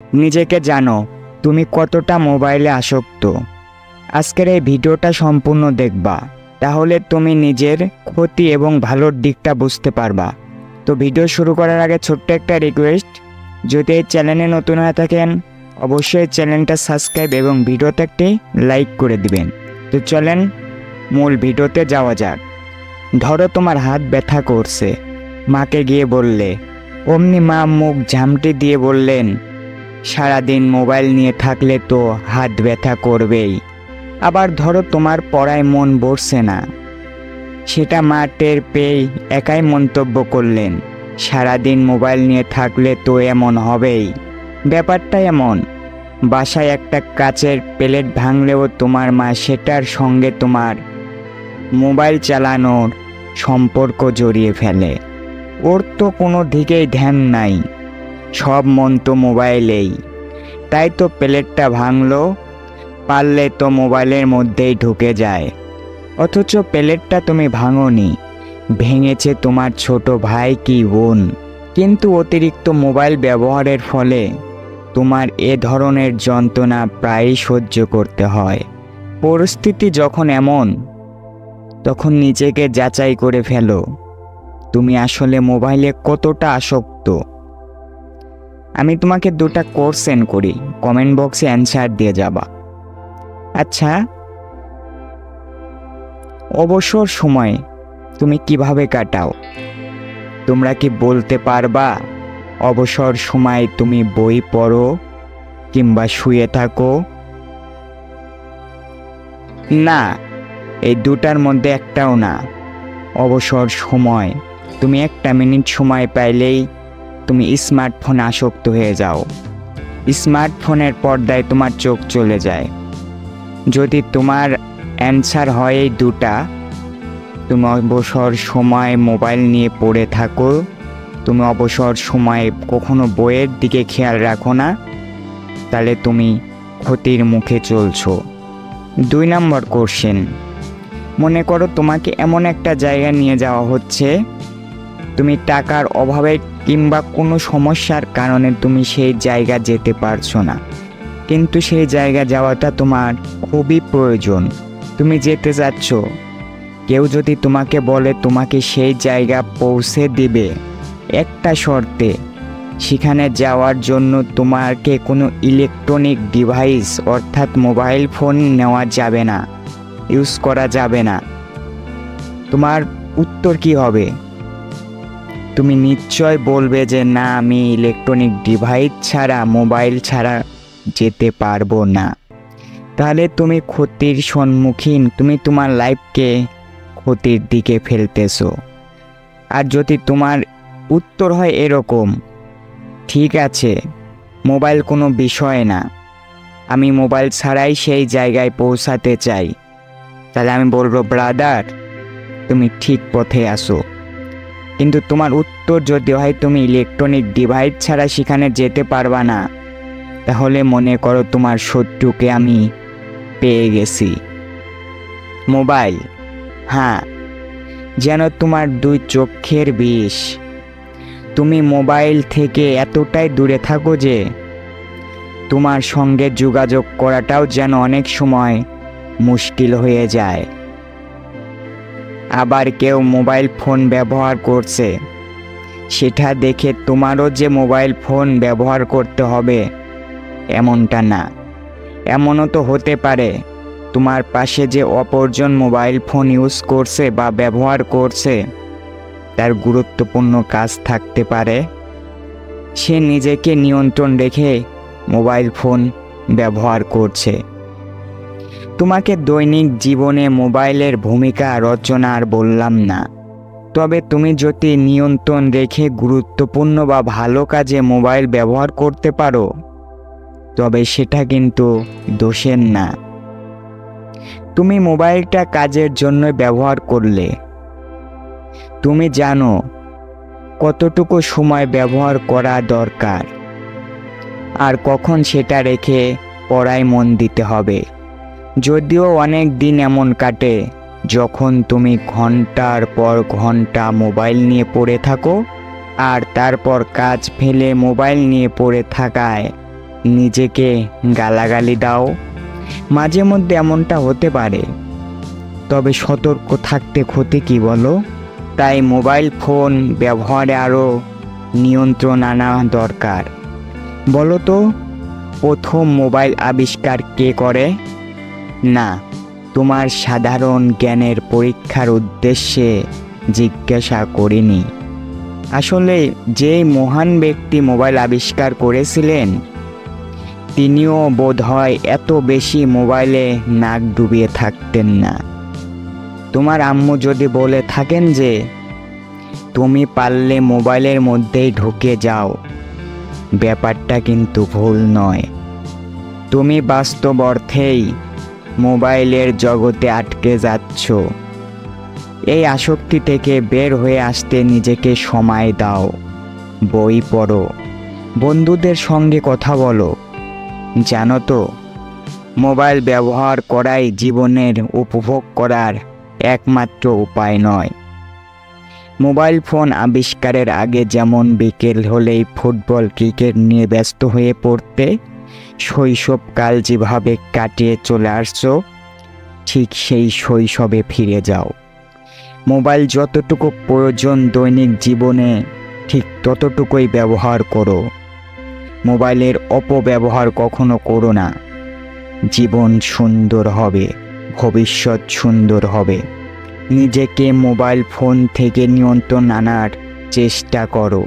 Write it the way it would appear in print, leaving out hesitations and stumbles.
নিজেকে জানো তুমি কতটা মোবাইলে আসক্ত। আজকের এই ভিডিওটা সম্পূর্ণ দেখবা, তাহলে তুমি নিজের ক্ষতি এবং ভালোর দিকটা বুঝতে পারবা। তো ভিডিও শুরু করার আগে ছোট্ট একটা রিকোয়েস্ট, যদি এই চ্যানেলে নতুন হয়ে থাকেন অবশ্যই চ্যানেলটা সাবস্ক্রাইব এবং ভিডিওতে একটি লাইক করে দিবেন। তো চলেন মূল ভিডিওতে যাওয়া যাক। ধরো তোমার হাত ব্যথা করছে, মাকে গিয়ে বললে, অমনি মা মুখ ঝামটি দিয়ে বললেন, সারাদিন মোবাইল নিয়ে থাকলে তো হাত ব্যথা করবেই। আবার ধরো তোমার পড়ায় মন বসছে না, সেটা মা টের পেয়ে একাই মন্তব্য করলেন, সারাদিন মোবাইল নিয়ে থাকলে তো এমন হবেই। ব্যাপারটা এমন, বাসায় একটা কাচের প্লেট ভাঙলেও তোমার মা সেটার সঙ্গে তোমার মোবাইল চালানোর সম্পর্ক জড়িয়ে ফেলে। ওর তো কোনো দিকেই ধ্যান নাই, সব মন তো মোবাইলেই। তাই তো প্লেটটা ভাঙলো, পারলে তো মোবাইলের মধ্যেই ঢুকে যায়। অথচ প্লেটটা তুমি ভাঙোনি, ভেঙেছে তোমার ছোট ভাই কি বোন। কিন্তু অতিরিক্ত মোবাইল ব্যবহারের ফলে তোমার এ ধরনের যন্ত্রণা প্রায়ই সহ্য করতে হয়। পরিস্থিতি যখন এমন, তখন নিজেকে যাচাই করে ফেলো, তুমি আসলে মোবাইলে কতটা আসক্ত। আমি তোমাকে দুটা কোর্স সেন্ড করি, কমেন্ট বক্সে অ্যান্সার দিয়ে যাবা। আচ্ছা, অবসর সময় তুমি কিভাবে কাটাও? তোমরা কি বলতে পারবা? অবসর সময় তুমি বই পড়ো কিংবা শুয়ে থাকো? না, এই দুটার মধ্যে একটাও না। অবসর সময় তুমি একটা মিনিট সময় পাইলেই তুমি স্মার্টফোনে আসক্ত হয়ে যাও। স্মার্টফোনের পর্দায় তোমার চোখ চলে যায়। যদি তোমার অ্যান্সার হয় এই দুটা, তুমি অবসর সময় মোবাইল নিয়ে পড়ে থাকো, তুমি অবসর সময়ে কখনো বইয়ের দিকে খেয়াল রাখো না, তাহলে তুমি ক্ষতির মুখে চলছো। 2 নম্বর কোশ্চেন, মনে করো তোমাকে এমন একটা জায়গা নিয়ে যাওয়া হচ্ছে, তুমি টাকার অভাবে কিংবা কোনো সমস্যার কারণে তুমি সেই জায়গা যেতে পারছো না, কিন্তু সেই জায়গা যাওয়াটা তোমার খুবই প্রয়োজন, তুমি যেতে চাচ্ছ। কেউ যদি তোমাকে বলে তোমাকে সেই জায়গা পৌঁছে দিবে একটা শর্তে, সেখানে যাওয়ার জন্য তোমাকে কোনো ইলেকট্রনিক ডিভাইস অর্থাৎ মোবাইল ফোন নেওয়া যাবে না, ইউজ করা যাবে না, তোমার উত্তর কি হবে? তুমি নিশ্চয় বলবে যে না, আমি ইলেকট্রনিক ডিভাইস ছাড়া, মোবাইল ছাড়া যেতে পারবো না। তাহলে তুমি ক্ষতির সম্মুখীন, তুমি তোমার লাইফকে ক্ষতির দিকে ফেলতেছো। আর যদি তোমার উত্তর হয় এরকম, ঠিক আছে মোবাইল কোনো বিষয় না, আমি মোবাইল ছাড়াই সেই জায়গায় পৌঁছাতে চাই, তাহলে আমি বলবো ব্রাদার তুমি ঠিক পথে আসো। কিন্তু তোমার উত্তর যদি হয় তুমি ইলেকট্রনিক ডিভাইস ছাড়া সেখানে যেতে পারবা না, তাহলে মনে করো তোমার শত্রুকে আমি পেয়ে গেছি। মোবাইল, হ্যাঁ, যেন তোমার 2 চোখের বিষ। তুমি মোবাইল থেকে এতটাই দূরে থাকো যে তোমার সঙ্গে যোগাযোগ করাটাও যেন অনেক সময় মুশকিল হয়ে যায়। আবার কেউ মোবাইল ফোন ব্যবহার করছে, সেটা দেখে তোমারও যে মোবাইল ফোন ব্যবহার করতে হবে এমনটা না। এমনও তো হতে পারে তোমার পাশে যে অপরজন মোবাইল ফোন ইউজ করছে বা ব্যবহার করছে, তার গুরুত্বপূর্ণ কাজ থাকতে পারে, সে নিজেকে নিয়ন্ত্রণ রেখে মোবাইল ফোন ব্যবহার করছে। তোমাকে দৈনিক জীবনে মোবাইলের ভূমিকা রচনা আর বললাম না, তবে তুমি যদি নিয়ন্ত্রণ রেখে গুরুত্বপূর্ণ বা ভালো কাজে মোবাইল ব্যবহার করতে পারো, তবে সেটা কিন্তু দোষের না। তুমি মোবাইলটা কাজের জন্য ব্যবহার করলে, তুমি জানো কতটুকু সময় ব্যবহার করা দরকার আর কখন সেটা রেখে পড়ায় মন দিতে হবে। যদিও অনেক দিন এমন কাটে যখন তুমি ঘন্টার পর ঘন্টা মোবাইল নিয়ে পড়ে থাকো, আর তারপর কাজ ফেলে মোবাইল নিয়ে পড়ে থাকায় নিজেকে গালাগালি দাও। মাঝে মধ্যে এমনটা হতে পারে, তবে সতর্ক থাকতে ক্ষতি কি বলো? তাই মোবাইল ফোন ব্যবহারে আরও নিয়ন্ত্রণ আনা দরকার। বলো তো, প্রথম মোবাইল আবিষ্কার কে করে? না, তোমার সাধারণ জ্ঞানের পরীক্ষার উদ্দেশ্যে জিজ্ঞাসা করিনি। আসলে যেই মহান ব্যক্তি মোবাইল আবিষ্কার করেছিলেন, তিনিও বোধহয় এত বেশি মোবাইলে নাক ডুবিয়ে থাকতেন না। তোমার আম্মু যদি বলে থাকেন যে তুমি পারলে মোবাইলের মধ্যেই ঢুকে যাও, ব্যাপারটা কিন্তু ভুল নয়। তুমি বাস্তব অর্থেই মোবাইলের জগতে আটকে যাচ্ছ। এই আসক্তি থেকে বের হয়ে আসতে নিজেকে সময় দাও, বই পড়ো, বন্ধুদের সঙ্গে কথা বলো। জানো তো, মোবাইল ব্যবহার করাই জীবনের উপভোগ করার একমাত্র উপায় নয়। মোবাইল ফোন আবিষ্কারের আগে যেমন বিকেল হলেই ফুটবল ক্রিকেট নিয়ে ব্যস্ত হয়ে পড়তে, শৈশবকাল যেভাবে কাটিয়ে চলে আসছো, ঠিক সেই শৈশবে ফিরে যাও। মোবাইল যতটুকু প্রয়োজন দৈনিক জীবনে, ঠিক ততটুকুই ব্যবহার করো। মোবাইলের অপব্যবহার কখনো করো না। জীবন সুন্দর হবে, ভবিষ্যৎ সুন্দর হবে। নিজেকে মোবাইল ফোন থেকে নিয়ন্ত্রণ আনার চেষ্টা করো।